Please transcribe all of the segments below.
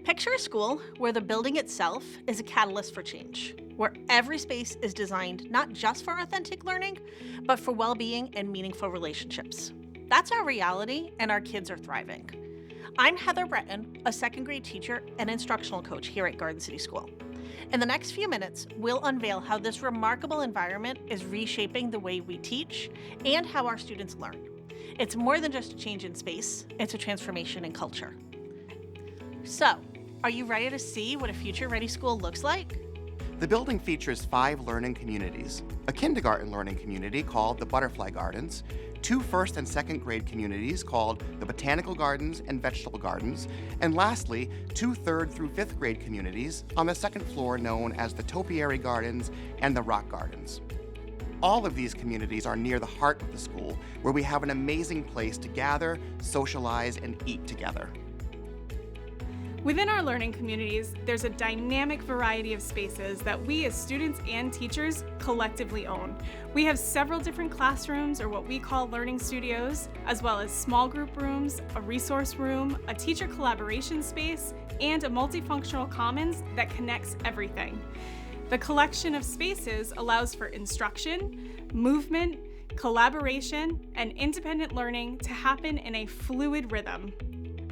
Picture a school where the building itself is a catalyst for change, where every space is designed not just for authentic learning, but for well-being and meaningful relationships. That's our reality, and our kids are thriving. I'm Heather Breton, a second grade teacher and instructional coach here at Garden City School. In the next few minutes, we'll unveil how this remarkable environment is reshaping the way we teach and how our students learn. It's more than just a change in space, it's a transformation in culture. So, are you ready to see what a future-ready school looks like? The building features 5 learning communities, a kindergarten learning community called the Butterfly Gardens, 2 first and second grade communities called the Botanical Gardens and Vegetable Gardens, and lastly, 2 third through 5th grade communities on the second floor known as the Topiary Gardens and the Rock Gardens. All of these communities are near the heart of the school, where we have an amazing place to gather, socialize, and eat together. Within our learning communities, there's a dynamic variety of spaces that we as students and teachers collectively own. We have several different classrooms, or what we call learning studios, as well as small group rooms, a resource room, a teacher collaboration space, and a multifunctional commons that connects everything. The collection of spaces allows for instruction, movement, collaboration, and independent learning to happen in a fluid rhythm.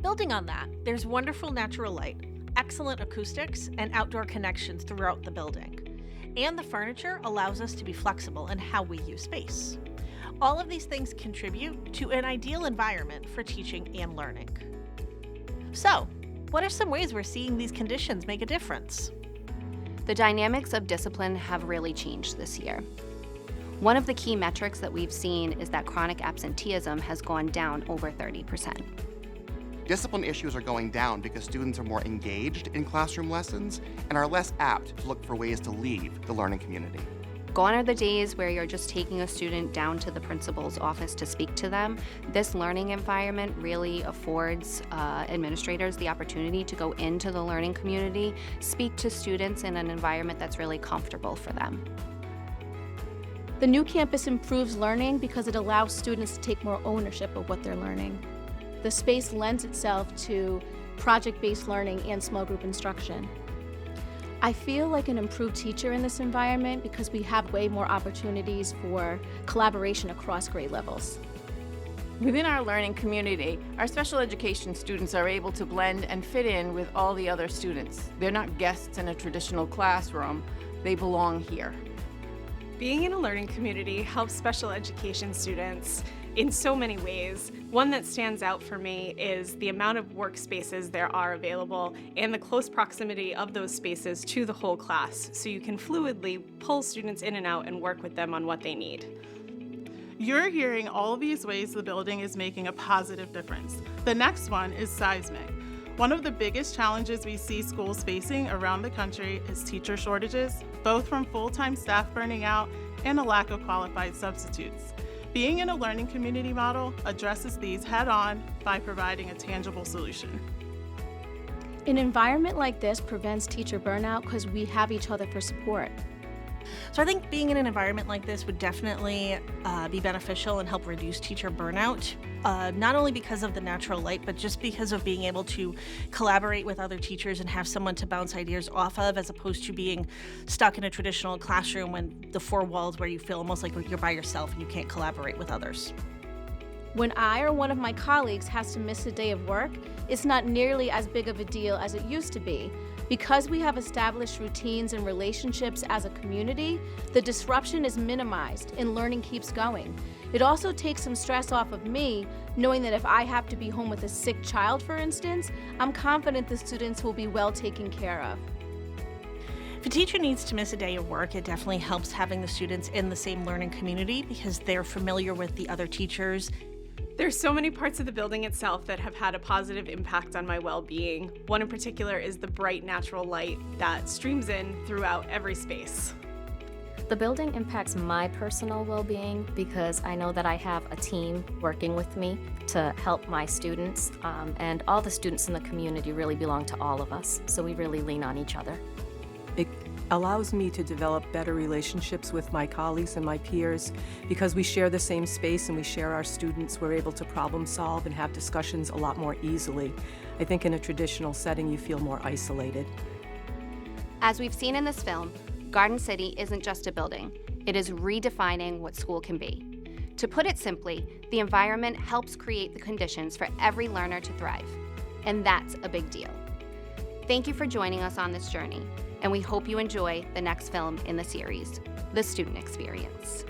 Building on that, there's wonderful natural light, excellent acoustics, and outdoor connections throughout the building. And the furniture allows us to be flexible in how we use space. All of these things contribute to an ideal environment for teaching and learning. So, what are some ways we're seeing these conditions make a difference? The dynamics of discipline have really changed this year. One of the key metrics that we've seen is that chronic absenteeism has gone down over 30%. Discipline issues are going down because students are more engaged in classroom lessons and are less apt to look for ways to leave the learning community. Gone are the days where you're just taking a student down to the principal's office to speak to them. This learning environment really affords administrators the opportunity to go into the learning community, speak to students in an environment that's really comfortable for them. The new campus improves learning because it allows students to take more ownership of what they're learning. The space lends itself to project-based learning and small group instruction. I feel like an improved teacher in this environment because we have way more opportunities for collaboration across grade levels. Within our learning community, our special education students are able to blend and fit in with all the other students. They're not guests in a traditional classroom, they belong here. Being in a learning community helps special education students in so many ways. One that stands out for me is the amount of workspaces there are available and the close proximity of those spaces to the whole class, so you can fluidly pull students in and out and work with them on what they need. You're hearing all of these ways the building is making a positive difference. The next one is Seismic. One of the biggest challenges we see schools facing around the country is teacher shortages, both from full-time staff burning out and a lack of qualified substitutes. Being in a learning community model addresses these head-on by providing a tangible solution. An environment like this prevents teacher burnout because we have each other for support. So I think being in an environment like this would definitely be beneficial and help reduce teacher burnout, not only because of the natural light, but just because of being able to collaborate with other teachers and have someone to bounce ideas off of, as opposed to being stuck in a traditional classroom when the 4 walls where you feel almost like you're by yourself and you can't collaborate with others. When I or one of my colleagues has to miss a day of work, it's not nearly as big of a deal as it used to be. Because we have established routines and relationships as a community, the disruption is minimized and learning keeps going. It also takes some stress off of me, knowing that if I have to be home with a sick child, for instance, I'm confident the students will be well taken care of. If a teacher needs to miss a day of work, it definitely helps having the students in the same learning community because they're familiar with the other teachers. There's so many parts of the building itself that have had a positive impact on my well-being. One in particular is the bright natural light that streams in throughout every space. The building impacts my personal well-being because I know that I have a team working with me to help my students, and all the students in the community really belong to all of us, so we really lean on each other. It allows me to develop better relationships with my colleagues and my peers. Because we share the same space and we share our students, we're able to problem solve and have discussions a lot more easily. I think in a traditional setting, you feel more isolated. As we've seen in this film, Garden City isn't just a building. It is redefining what school can be. To put it simply, the environment helps create the conditions for every learner to thrive. And that's a big deal. Thank you for joining us on this journey, and we hope you enjoy the next film in the series, The Student Experience.